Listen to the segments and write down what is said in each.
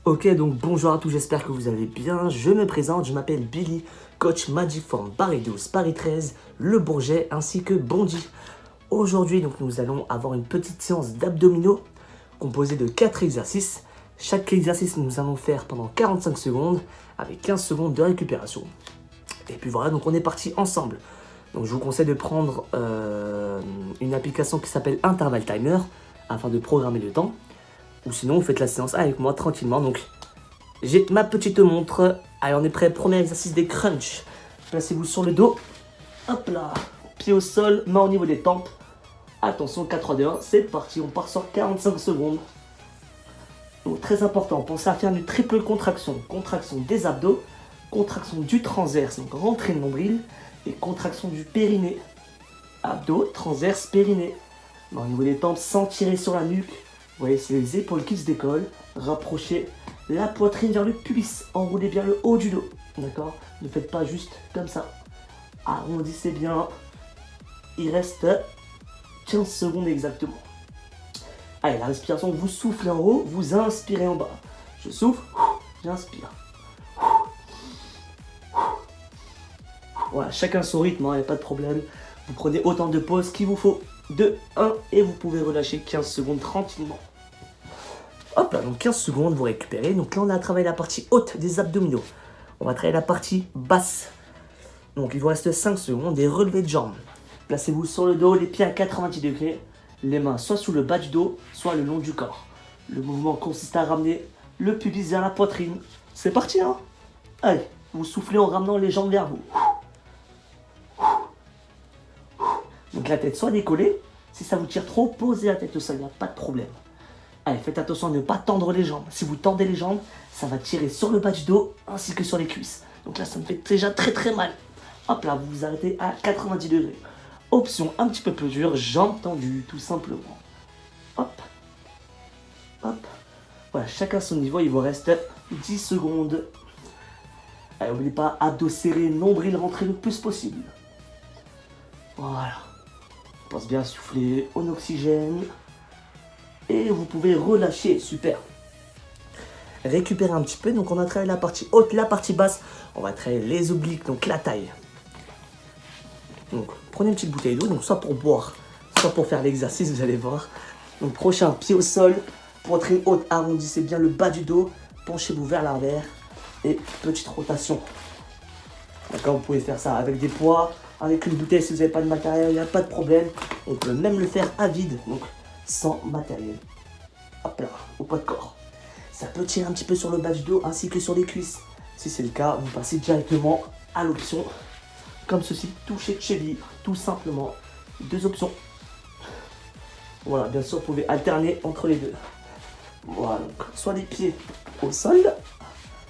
Ok, donc bonjour à tous, j'espère que vous allez bien. Je me présente, je m'appelle Billy, coach Magiform Paris 12, Paris 13, Le Bourget ainsi que Bondy. Aujourd'hui, donc, nous allons avoir une petite séance d'abdominaux composée de 4 exercices. Chaque exercice, nous allons faire pendant 45 secondes avec 15 secondes de récupération. Et puis voilà, donc on est parti ensemble. Donc je vous conseille de prendre une application qui s'appelle Interval Timer afin de programmer le temps. Ou sinon, vous faites la séance avec moi tranquillement. Donc, j'ai ma petite montre. Allez, on est prêt. Premier exercice des crunchs. Placez-vous sur le dos. Hop là. Pied au sol, main au niveau des tempes. Attention, 4, 3, 2, 1. C'est parti. On part sur 45 secondes. Donc, très important. Pensez à faire une triple contraction. Contraction des abdos. Contraction du transverse. Donc, rentrée de nombril. Et contraction du périnée. Abdos, transverse, périnée. Main au niveau des tempes sans tirer sur la nuque. Vous voyez, c'est les épaules qui se décollent. Rapprochez la poitrine vers le pubis. Enroulez bien le haut du dos. D'accord? Ne faites pas juste comme ça. Arrondissez bien. Il reste 15 secondes exactement. Allez, la respiration, vous soufflez en haut, vous inspirez en bas. Je souffle, j'inspire. Voilà, chacun son rythme, il n'y a pas de problème. Vous prenez autant de pauses qu'il vous faut. 2, 1, et vous pouvez relâcher 15 secondes tranquillement. Hop là, donc 15 secondes, vous récupérez. Donc là, on a travaillé la partie haute des abdominaux. On va travailler la partie basse. Donc il vous reste 5 secondes et relevez de jambes. Placez-vous sur le dos, les pieds à 90 degrés. Les mains soit sous le bas du dos, soit le long du corps. Le mouvement consiste à ramener le pubis vers la poitrine. C'est parti, hein? Allez, vous soufflez en ramenant les jambes vers vous. Donc la tête soit décollée. Si ça vous tire trop, posez la tête au sol, il n'y a pas de problème. Allez, faites attention à ne pas tendre les jambes. Si vous tendez les jambes, ça va tirer sur le bas du dos ainsi que sur les cuisses. Donc là, ça me fait déjà très très mal. Hop là, vous vous arrêtez à 90 degrés. Option un petit peu plus dure, jambes tendues, tout simplement. Hop. Hop. Voilà, chacun son niveau, il vous reste 10 secondes. Allez, n'oubliez pas, abdos serrés, nombril rentré le plus possible. Voilà. Pense bien à souffler en oxygène. Et vous pouvez relâcher, super. Récupérer un petit peu, donc on a travaillé la partie haute, la partie basse. On va travailler les obliques, donc la taille. Donc prenez une petite bouteille d'eau, donc soit pour boire, soit pour faire l'exercice, vous allez voir. Donc prochain, pied au sol, poitrine haute, arrondissez bien le bas du dos. Penchez-vous vers l'arrière et petite rotation. D'accord, vous pouvez faire ça avec des poids, avec une bouteille si vous n'avez pas de matériel, il n'y a pas de problème. On peut même le faire à vide, donc sans matériel. Hop là, au poids de corps. Ça peut tirer un petit peu sur le bas du dos ainsi que sur les cuisses. Si c'est le cas, vous passez directement à l'option comme ceci, toucher de cheville, tout simplement. 2 options. Voilà, bien sûr, vous pouvez alterner entre les deux. Voilà, donc soit les pieds au sol,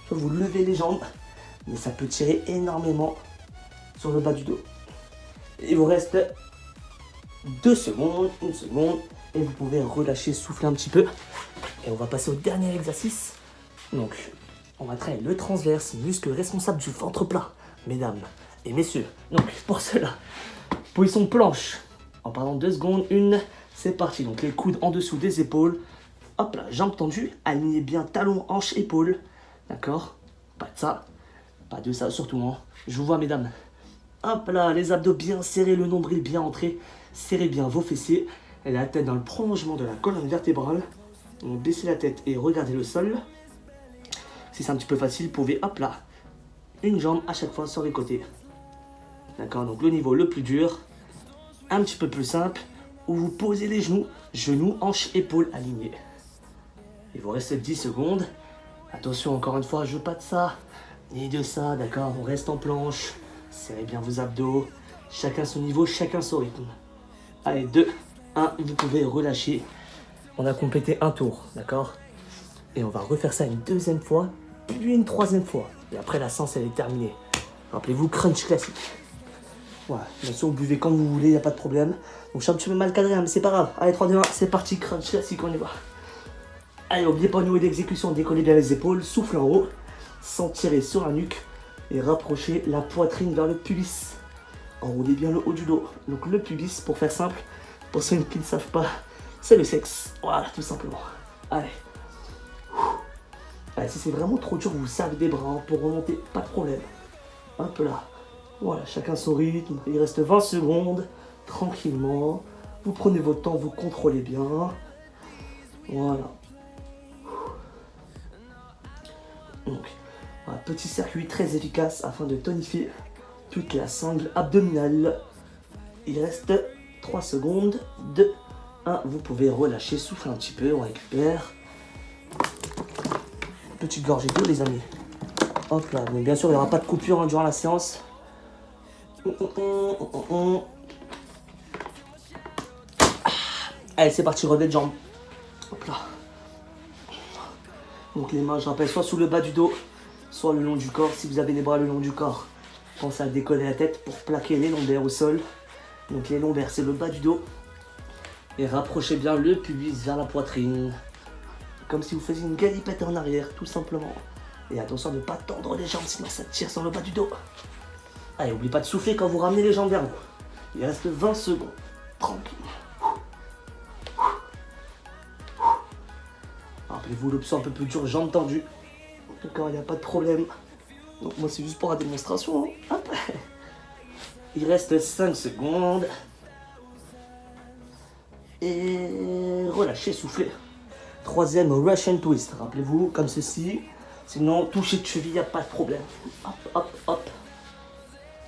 soit vous levez les jambes, mais ça peut tirer énormément sur le bas du dos. Il vous reste 2 secondes, 1 seconde, et vous pouvez relâcher, souffler un petit peu. Et on va passer au dernier exercice. Donc, on va travailler le transverse, muscle responsable du ventre plat, mesdames et messieurs. Donc, pour cela, position planche. En parlant 2 secondes, 1, c'est parti. Donc, les coudes en dessous des épaules. Hop là, jambes tendues, alignez bien talons, hanches, épaules. D'accord? Pas de ça, pas de ça, surtout, hein. Je vous vois, mesdames. Hop là, les abdos bien serrés, le nombril bien entré. Serrez bien vos fessiers et la tête dans le prolongement de la colonne vertébrale. Donc baissez la tête et regardez le sol. Si c'est un petit peu facile, vous pouvez, hop là, une jambe à chaque fois sur les côtés. D'accord, donc le niveau le plus dur, un petit peu plus simple, où vous posez les genoux, hanches, épaules alignées. Il vous reste 10 secondes. Attention, encore une fois, je veux pas de ça, ni de ça, d'accord, on reste en planche. Serrez bien vos abdos, chacun son niveau, chacun son rythme. Allez, 2, 1, vous pouvez relâcher. On a complété un tour, d'accord? Et on va refaire ça une 2e fois, puis une 3e fois. Et après, la séance, elle est terminée. Rappelez-vous, crunch classique. Voilà, bien sûr, vous buvez quand vous voulez, il n'y a pas de problème. Donc, je suis un petit peu mal cadré, mais c'est pas grave. Allez, 3, 2, 1, c'est parti, crunch classique, on y va. Allez, n'oubliez pas au niveau d'exécution, décollez bien les épaules, souffle en haut, sans tirer sur la nuque. Et rapprochez la poitrine vers le pubis. Enroulez bien le haut du dos. Donc le pubis, pour faire simple, pour ceux qui ne savent pas, c'est le sexe. Voilà, tout simplement. Allez. Allez, si c'est vraiment trop dur, vous vous servez des bras hein, pour remonter, pas de problème. Hop là. Voilà, chacun son rythme. Il reste 20 secondes, tranquillement. Vous prenez votre temps, vous contrôlez bien. Voilà. Donc, un petit circuit très efficace afin de tonifier toute la sangle abdominale. Il reste 3 secondes. 2, 1. Vous pouvez relâcher, souffler un petit peu, on récupère. Petite gorgée d'eau, les amis. Hop là, mais bien sûr, il n'y aura pas de coupure hein, durant la séance. Allez, c'est parti, relevé de jambes. Hop là. Donc les mains, je rappelle, soit sous le bas du dos, soit le long du corps. Si vous avez les bras le long du corps, pensez à décoller la tête pour plaquer les lombaires au sol. Donc les lombaires, c'est le bas du dos. Et rapprochez bien le pubis vers la poitrine. Comme si vous faisiez une galipette en arrière, tout simplement. Et attention à ne pas tendre les jambes, sinon ça tire sur le bas du dos. Allez, n'oubliez pas de souffler quand vous ramenez les jambes vers vous. Il reste 20 secondes. Tranquille. Rappelez-vous l'option un peu plus dure, jambes tendues. D'accord, il n'y a pas de problème. Donc moi c'est juste pour la démonstration. Hein. Hop. Il reste 5 secondes. Et relâchez, soufflez. Troisième Russian twist. Rappelez-vous, comme ceci. Sinon, toucher de cheville, il n'y a pas de problème. Hop, hop, hop.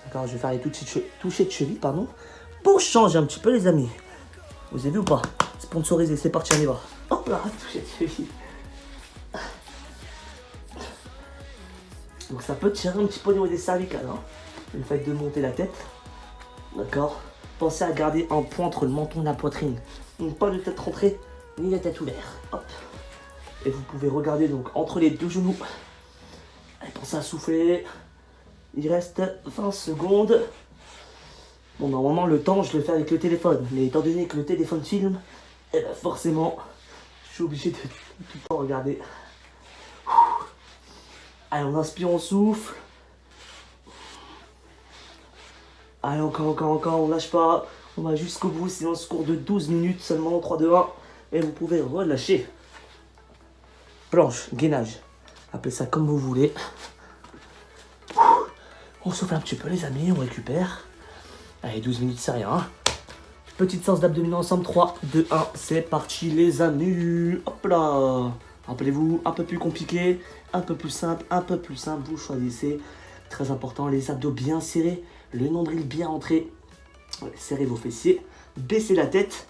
D'accord, je vais faire les touchés de cheville, pardon. Pour changer un petit peu, les amis. Vous avez vu ou pas? Sponsorisé, c'est parti, on y va. Hop là, toucher de cheville. Donc ça peut tirer un petit peu au niveau des cervicales. Hein. Le fait de monter la tête. D'accord. Pensez à garder un point entre le menton et la poitrine. Donc pas de tête rentrée, ni la tête ouverte. Hop. Et vous pouvez regarder donc entre les deux genoux. Allez, pensez à souffler. Il reste 20 secondes. Bon, normalement, le temps, je le fais avec le téléphone. Mais étant donné que le téléphone filme, eh ben forcément, je suis obligé de tout le temps regarder. Allez, on inspire, on souffle. Allez, encore, on lâche pas. On va jusqu'au bout, sinon ce cours de 12 minutes seulement, 3, 2, 1. Et vous pouvez relâcher. Planche, gainage. Appelez ça comme vous voulez. On souffle un petit peu les amis, on récupère. Allez, 12 minutes, c'est rien. Hein. Petite séance d'abdominaux ensemble, 3, 2, 1, c'est parti les amis. Hop là. Rappelez-vous, un peu plus compliqué, un peu plus simple, vous choisissez. Très important, les abdos bien serrés, le nombril bien rentré. Serrez vos fessiers, baissez la tête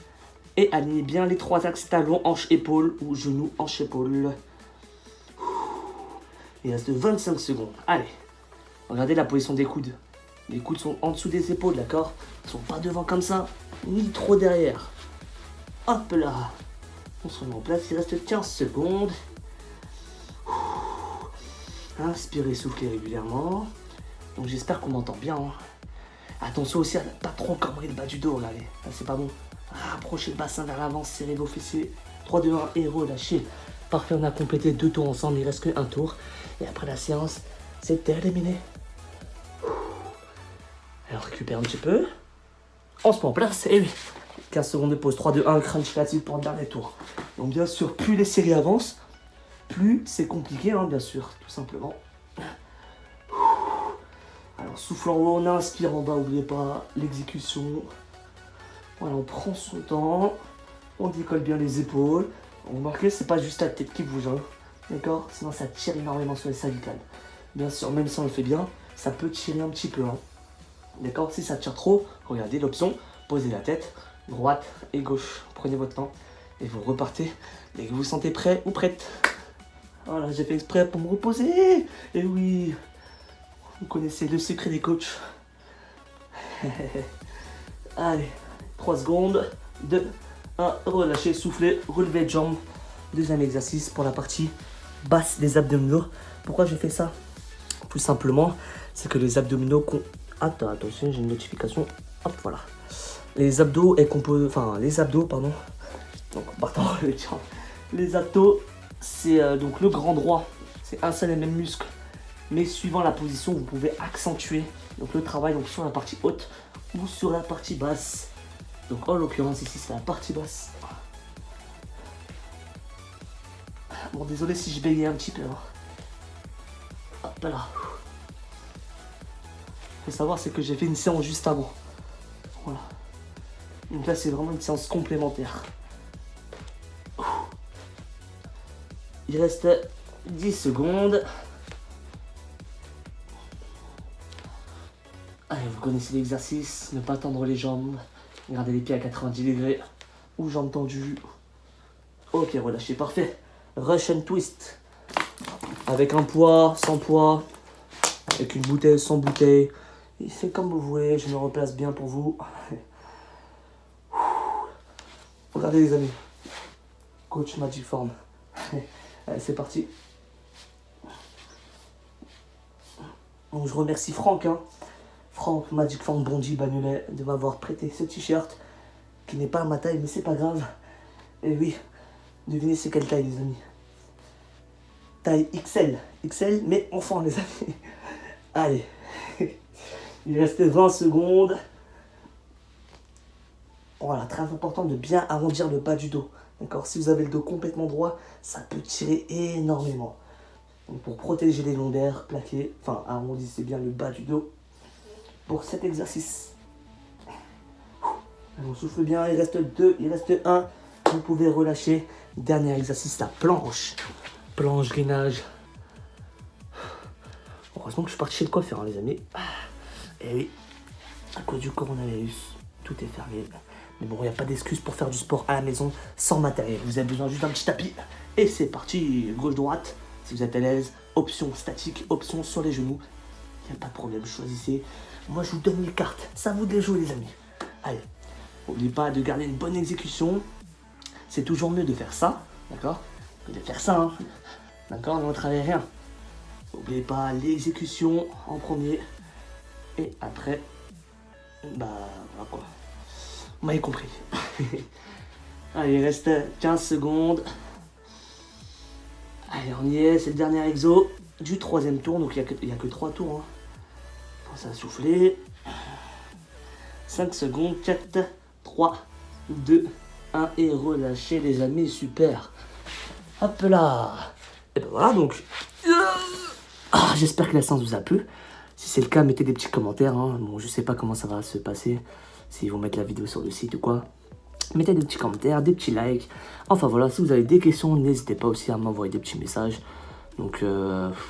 et alignez bien les 3 axes talons, hanche, épaule ou genou, hanche, épaule. Il reste 25 secondes. Allez, regardez la position des coudes. Les coudes sont en dessous des épaules, d'accord? Ils ne sont pas devant comme ça, ni trop derrière. Hop là. On se remet en place, il reste 15 secondes. Inspirez, soufflez régulièrement. Donc j'espère qu'on m'entend bien. Hein. Attention aussi à ne pas trop cambrer le bas du dos, regardez. Là, c'est pas bon. Rapprochez le bassin vers l'avant, serrez vos fessiers. 3, 2, 1 et relâchez. Parfait, on a complété 2 tours ensemble, il reste qu'un tour. Et après la séance, c'est terminé. Alors on récupère un petit peu. On se met en place, et oui. 15 secondes de pause, 3, 2, 1, crunch classique pour le dernier tour. Donc bien sûr, plus les séries avancent, plus c'est compliqué, hein, bien sûr, tout simplement. Alors souffle en haut, on inspire en bas, n'oubliez pas l'exécution. Voilà, on prend son temps, on décolle bien les épaules. Remarquez, c'est pas juste la tête qui bouge, hein, d'accord? Sinon ça tire énormément sur les cervicales. Bien sûr, même si on le fait bien, ça peut tirer un petit peu, hein. D'accord? Si ça tire trop, regardez l'option, posez la tête, droite et gauche. Prenez votre temps et vous repartez dès que vous vous sentez prêt ou prête. Voilà, j'ai fait exprès pour me reposer. Et oui, vous connaissez le secret des coachs. Allez, 3 secondes, 2, 1, relâchez, soufflez, relevez de jambes. Deuxième exercice pour la partie basse des abdominaux. Pourquoi j'ai fait ça? Tout simplement, c'est que les abdominaux... Attention, j'ai une notification. Hop, voilà. Les abdos est composé... Enfin, les abdos, pardon. Donc, pardon, les abdos, c'est donc le grand droit. C'est un seul et même muscle. Mais suivant la position, vous pouvez accentuer donc, le travail donc, sur la partie haute ou sur la partie basse. Donc, en l'occurrence, ici, c'est la partie basse. Bon, désolé si je bégayais un petit peu. Hein. Hop là. Faut savoir, c'est que j'ai fait une séance juste avant. Voilà. Donc là, c'est vraiment une séance complémentaire. Il reste 10 secondes. Allez, vous connaissez l'exercice. Ne pas tendre les jambes. Gardez les pieds à 90 degrés. Ou jambes tendues. Ok, relâchez, parfait. Russian twist. Avec un poids, sans poids. Avec une bouteille, sans bouteille. C'est comme vous voulez, je me replace bien pour vous. Regardez les amis. Coach Magic Form. Allez, c'est parti. Donc, je remercie Franck. Franck Magic Form Bondy Bagnolet de m'avoir prêté ce t-shirt. Qui n'est pas à ma taille, mais c'est pas grave. Et oui, devinez c'est quelle taille les amis. Taille XL. XL, mais enfant les amis. Allez. Il reste 20 secondes. Voilà, très important de bien arrondir le bas du dos. D'accord, si vous avez le dos complètement droit, ça peut tirer énormément. Donc pour protéger les lombaires, plaquez, enfin arrondissez bien le bas du dos pour cet exercice. On souffle bien, il reste 2, il reste 1. Vous pouvez relâcher. Dernier exercice, la planche. Planche, gainage. Heureusement que je suis parti chez le coiffeur, les amis. Et oui, à cause du coronavirus, tout est fermé. Mais bon, il n'y a pas d'excuse pour faire du sport à la maison sans matériel. Vous avez besoin juste d'un petit tapis. Et c'est parti, gauche-droite. Si vous êtes à l'aise, option statique, option sur les genoux. Il n'y a pas de problème, choisissez. Moi, je vous donne les cartes. C'est à vous de les jouer, les amis. Allez, n'oubliez pas de garder une bonne exécution. C'est toujours mieux de faire ça, d'accord, que de faire ça, hein. D'accord, on ne travaille rien. N'oubliez pas l'exécution en premier. Et après, bah, voilà quoi. Vous m'avez compris. Allez, il reste 15 secondes. Allez, on y est, c'est le dernier exo du 3e tour, donc il n'y a que 3 tours. Hein. Pensez à souffler. 5 secondes, 4, 3, 2, 1, et relâchez les amis, super. Hop là. Et ben voilà, donc, j'espère que la séance vous a plu. Si c'est le cas, mettez des petits commentaires. Hein. Bon, je sais pas comment ça va se passer, s'ils vont mettre la vidéo sur le site ou quoi. Mettez des petits commentaires, des petits likes. Enfin voilà, si vous avez des questions, n'hésitez pas aussi à m'envoyer des petits messages. Donc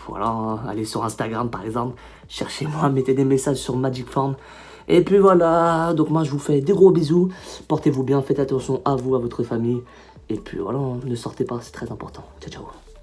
voilà, hein. Allez sur Instagram par exemple, cherchez-moi, mettez des messages sur Magic Form. Et puis voilà, donc moi je vous fais des gros bisous. Portez-vous bien, faites attention à vous, à votre famille. Et puis voilà, ne sortez pas, c'est très important. Ciao, ciao.